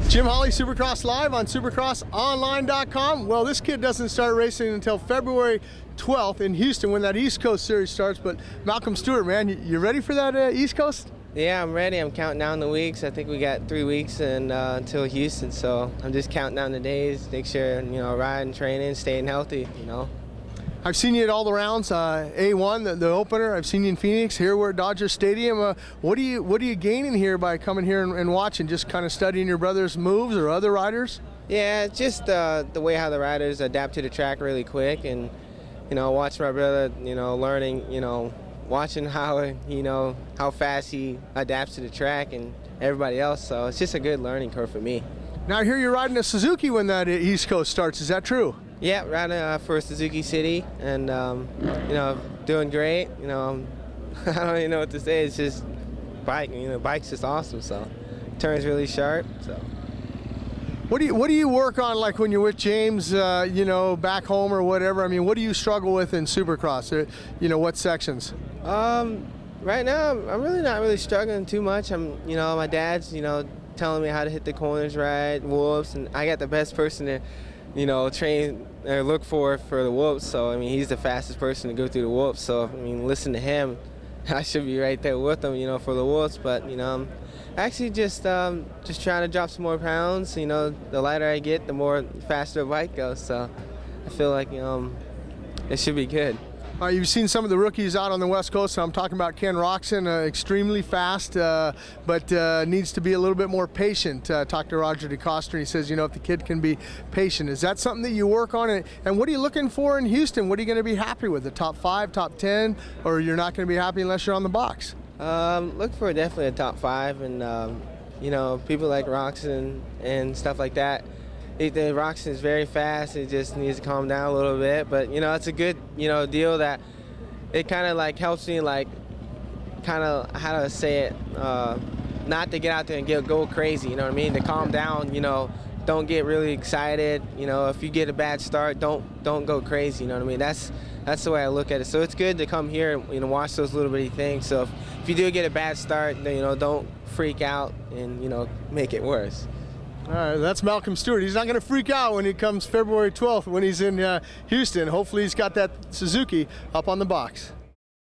Jim Holley, Supercross Live on supercrossonline.com. Well, this kid doesn't start racing until February 12th in Houston when that East Coast series starts. But Malcolm Stewart, man, you ready for that East Coast? Yeah, I'm ready. I'm counting down the weeks. I think we got 3 weeks until Houston, so I'm just counting down the days, make sure, riding, training, staying healthy, I've seen you at all the rounds, A1, the opener. I've seen you in Phoenix. Here we're at Dodger Stadium. What are you gaining here by coming here and watching? Just kind of studying your brother's moves or other riders? Yeah, just the way how the riders adapt to the track really quick, and watch my brother, learning, watching how fast he adapts to the track and everybody else. So it's just a good learning curve for me. Now I hear you're riding a Suzuki when that East Coast starts. Is that true? Yeah, riding for Suzuki City, and doing great. I don't even know what to say. It's just bike. Bike's just awesome. So turns really sharp. So what do you work on, like when you're with James, back home or whatever? I mean, what do you struggle with in Supercross? What sections? Right now, I'm really not struggling too much. My dad's telling me how to hit the corners right, whoops, and I got the best person to train or look for the whoops. So I mean, he's the fastest person to go through the whoops. So I mean, listen to him. I should be right there with him, for the whoops. But I'm actually just trying to drop some more pounds. The lighter I get, the more faster the bike goes. So I feel like it should be good. You've seen some of the rookies out on the West Coast. So I'm talking about Ken Roxon, extremely fast, but needs to be a little bit more patient. Talked to Roger DeCoster, and he says, if the kid can be patient. Is that something that you work on? And what are you looking for in Houston? What are you going to be happy with? The top 5, top 10, or you're not going to be happy unless you're on the box? Look for definitely a top 5, and people like Roxon and stuff like that. Roxon is very fast. It just needs to calm down a little bit. But it's a good deal that it kind of like helps me how to say it, not to get out there and go crazy. You know what I mean? To calm down. Don't get really excited. If you get a bad start, don't go crazy. You know what I mean? That's the way I look at it. So it's good to come here and watch those little bitty things. So if you do get a bad start, then, don't freak out and make it worse. All right, that's Malcolm Stewart. He's not going to freak out when it comes February 12th when he's in Houston. Hopefully he's got that Suzuki up on the box.